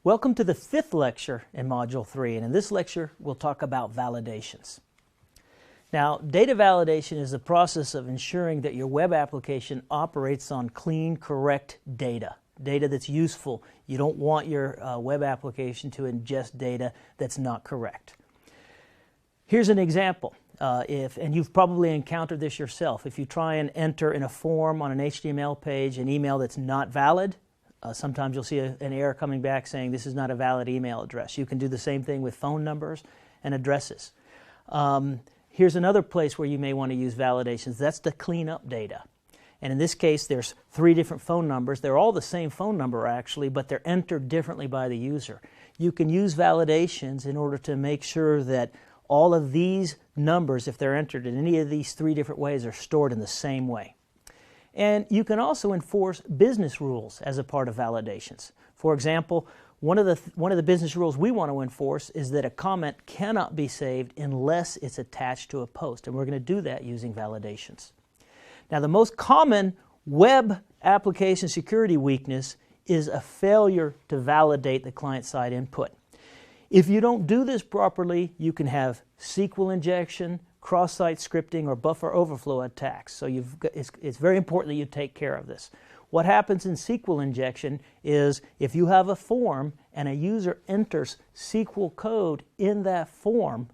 Welcome to the fifth lecture in Module 3, and in this lecture we'll talk about validations. Now, data validation is the process of ensuring that your web application operates on clean, correct data that's useful. You don't want your web application to ingest data that's not correct. Here's an example, and you've probably encountered this yourself. If you try and enter in a form on an HTML page an email that's not valid, sometimes you'll see an error coming back saying this is not a valid email address. You can do the same thing with phone numbers and addresses. Here's another place where you may want to use validations. That's to clean up data. And in this case, there's 3 different phone numbers. They're all the same phone number actually, but they're entered differently by the user. You can use validations in order to make sure that all of these numbers, if they're entered in any of these 3 different ways, are stored in the same way. And you can also enforce business rules as a part of validations. For example, one of the business rules we want to enforce is that a comment cannot be saved unless it's attached to a post, and we're going to do that using validations. Now, the most common web application security weakness is a failure to validate the client-side input. If you don't do this properly, you can have SQL injection, cross-site scripting, or buffer overflow attacks. So it's very important that you take care of this. What happens in SQL injection is if you have a form and a user enters SQL code in that form,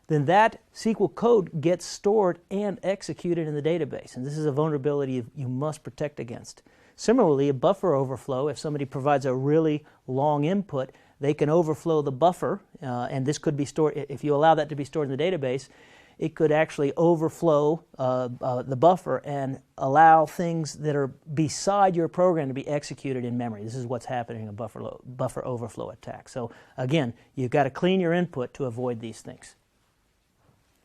then that SQL code gets stored and executed in the database. And this is a vulnerability you must protect against. Similarly, a buffer overflow, if somebody provides a really long input, they can overflow the buffer, and this could be stored, if you allow that to be stored in the database, it could actually overflow the buffer and allow things that are beside your program to be executed in memory. This is what's happening in a buffer overflow attack. So again, you've got to clean your input to avoid these things.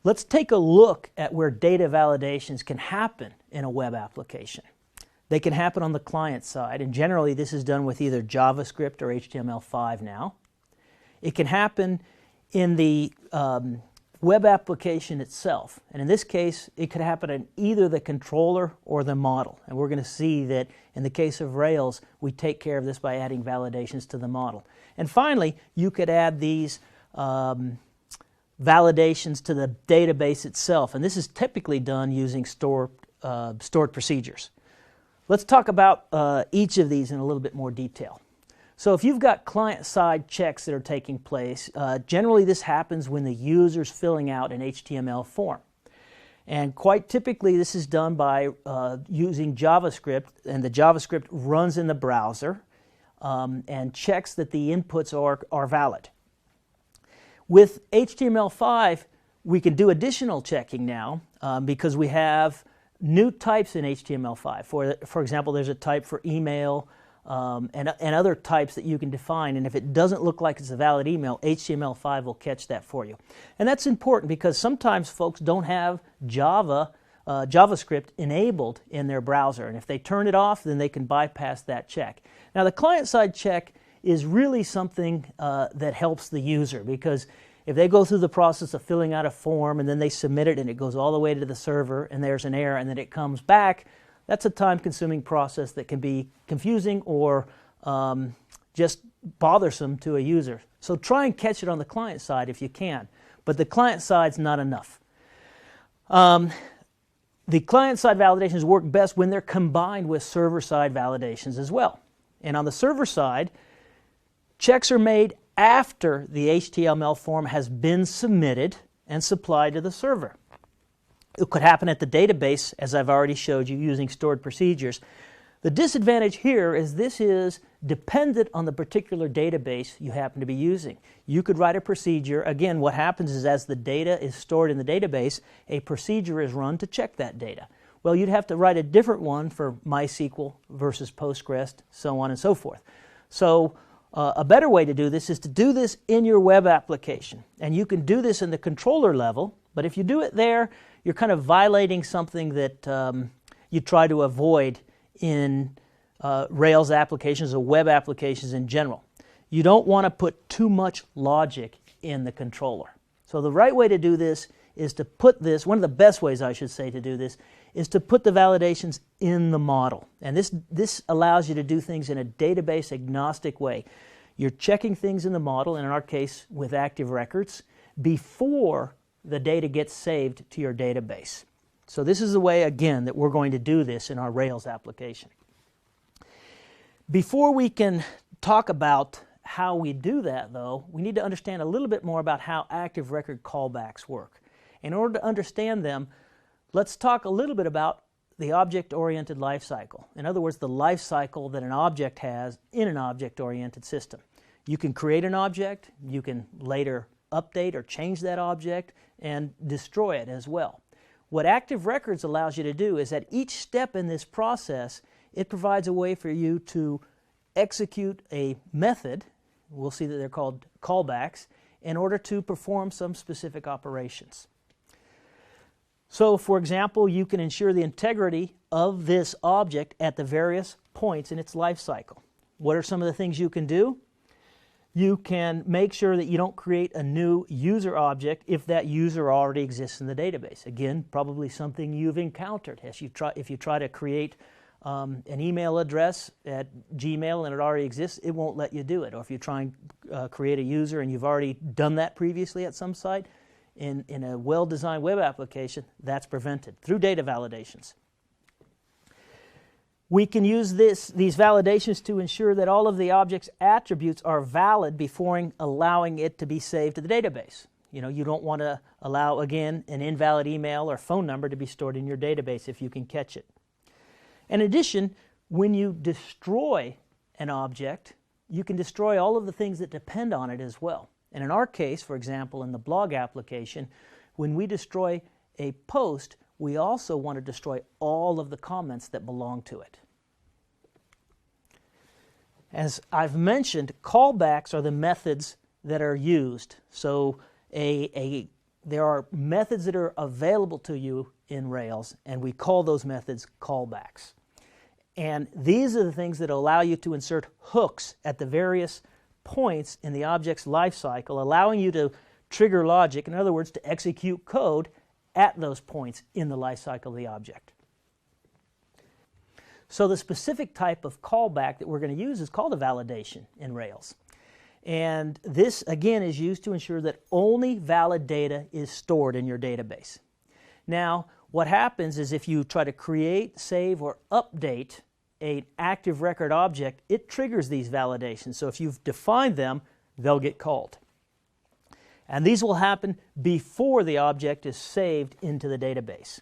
Let's take a look at where data validations can happen in a web application. They can happen on the client side, and generally this is done with either JavaScript or HTML5 now. It can happen in the web application itself, and in this case it could happen in either the controller or the model, and we're going to see that in the case of Rails we take care of this by adding validations to the model. And finally, you could add these validations to the database itself, and this is typically done using stored procedures. Let's talk about each of these in a little bit more detail. So if you've got client-side checks that are taking place, generally this happens when the user's filling out an HTML form. And quite typically this is done by using JavaScript, and the JavaScript runs in the browser and checks that the inputs are valid. With HTML5, we can do additional checking now because we have new types in HTML5. For example, there's a type for email and other types that you can define, and if it doesn't look like it's a valid email, HTML5 will catch that for you. And that's important because sometimes folks don't have JavaScript enabled in their browser, and if they turn it off, then they can bypass that check. Now, the client-side check is really something that helps the user, because if they go through the process of filling out a form and then they submit it and it goes all the way to the server and there's an error and then it comes back, that's a time-consuming process that can be confusing or just bothersome to a user. So try and catch it on the client side if you can, but the client side's not enough. The client-side validations work best when they're combined with server-side validations as well. And on the server side, checks are made after the HTML form has been submitted and supplied to the server. It could happen at the database, as I've already showed you, using stored procedures. The disadvantage here is this is dependent on the particular database you happen to be using. You could write a procedure. Again, what happens is as the data is stored in the database, a procedure is run to check that data. Well, you'd have to write a different one for MySQL versus Postgres, so on and so forth. So a better way to do this is to do this in your web application. And you can do this in the controller level, but if you do it there, you're kind of violating something that you try to avoid in Rails applications or web applications in general. You don't want to put too much logic in the controller. So the right way to do this is to put this, one of the best ways I should say to do this, is to put the validations in the model. And this allows you to do things in a database agnostic way. You're checking things in the model, and in our case with active records, before the data gets saved to your database. So this is the way, again, that we're going to do this in our Rails application. Before we can talk about how we do that, though, we need to understand a little bit more about how active record callbacks work. In order to understand them, let's talk a little bit about the object-oriented lifecycle. In other words, the life cycle that an object has in an object-oriented system. You can create an object, you can later update or change that object, and destroy it as well. What Active Records allows you to do is at each step in this process, it provides a way for you to execute a method, we'll see that they're called callbacks, in order to perform some specific operations. So, for example, you can ensure the integrity of this object at the various points in its life cycle. What are some of the things you can do? You can make sure that you don't create a new user object if that user already exists in the database. Again, probably something you've encountered. If you try to create an email address at Gmail and it already exists, it won't let you do it. Or if you try and create a user and you've already done that previously at some site, in a well-designed web application, that's prevented through data validations. We can use these validations to ensure that all of the object's attributes are valid before allowing it to be saved to the database. You know, you don't want to allow, again, an invalid email or phone number to be stored in your database if you can catch it. In addition, when you destroy an object, you can destroy all of the things that depend on it as well. And in our case, for example, in the blog application, when we destroy a post, we also want to destroy all of the comments that belong to it. As I've mentioned, callbacks are the methods that are used. So there are methods that are available to you in Rails, and we call those methods callbacks. And these are the things that allow you to insert hooks at the various points in the object's life cycle, allowing you to trigger logic, in other words, to execute code at those points in the life cycle of the object. So the specific type of callback that we're going to use is called a validation in Rails. And this, again, is used to ensure that only valid data is stored in your database. Now, what happens is if you try to create, save, or update an active record object, it triggers these validations. So if you've defined them, they'll get called. And these will happen before the object is saved into the database.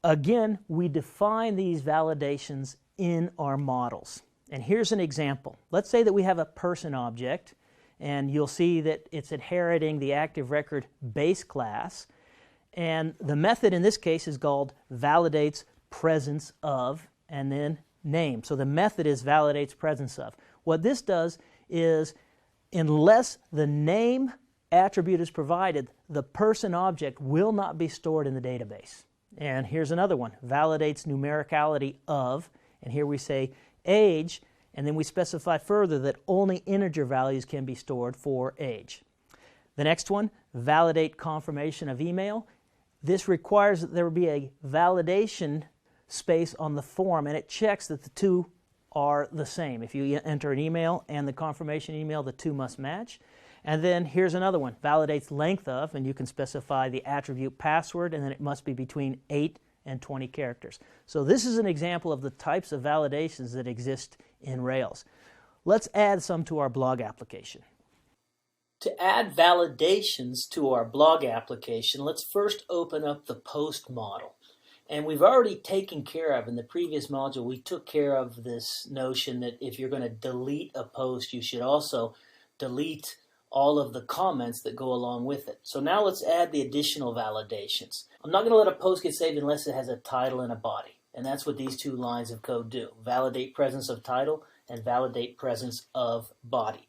Again, we define these validations in our models. And here's an example. Let's say that we have a person object, and you'll see that it's inheriting the active record base class. And the method in this case is called validates presence of, and then name. So the method is validates presence of. What this does is, unless the name attribute is provided, the person object will not be stored in the database. And here's another one, validates numericality of, and here we say age, and then we specify further that only integer values can be stored for age. The next one, validate confirmation of email. This requires that there be a validation space on the form, and it checks that the two are the same. If you enter an email and the confirmation email, the two must match. And then here's another one, validates length of, and you can specify the attribute password, and then it must be between 8 and 20 characters. So this is an example of the types of validations that exist in Rails. Let's add some to our blog application. To add validations to our blog application, let's first open up the post model. And we've already taken care of, in the previous module, we took care of this notion that if you're going to delete a post, you should also delete all of the comments that go along with it. So now let's add the additional validations. I'm not going to let a post get saved unless it has a title and a body. And that's what these two lines of code do. Validate presence of title and validate presence of body.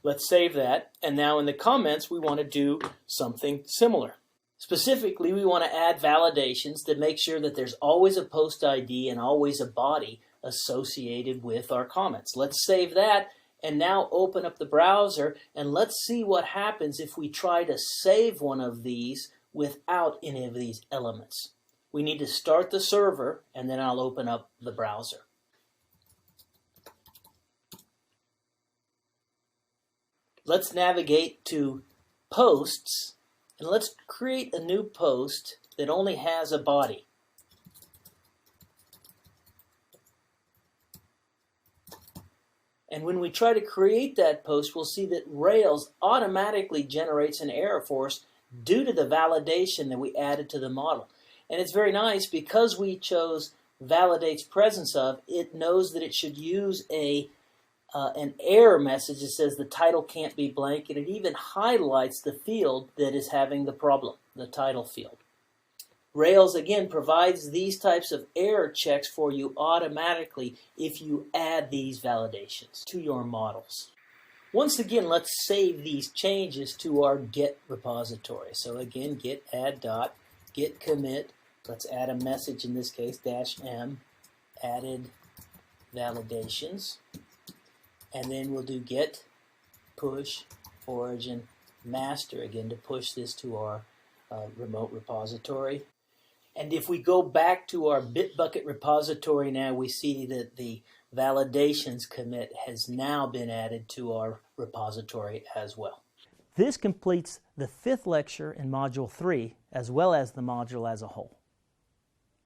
Let's save that. And now in the comments, we want to do something similar. Specifically, we want to add validations that make sure that there's always a post ID and always a body associated with our comments. Let's save that and now open up the browser and let's see what happens if we try to save one of these without any of these elements. We need to start the server and then I'll open up the browser. Let's navigate to Posts, and let's create a new post that only has a body. And when we try to create that post, we'll see that Rails automatically generates an error for us due to the validation that we added to the model. And it's very nice because we chose validates presence of, it knows that it should use an error message that says the title can't be blank, and it even highlights the field that is having the problem, the title field. Rails, again, provides these types of error checks for you automatically if you add these validations to your models. Once again, let's save these changes to our Git repository. So again, git add dot, git commit, let's add a message, in this case, -m, added validations. And then we'll do git push origin master, again, to push this to our remote repository. And if we go back to our Bitbucket repository now, we see that the validations commit has now been added to our repository as well. This completes the 5th lecture in Module 3, as well as the module as a whole.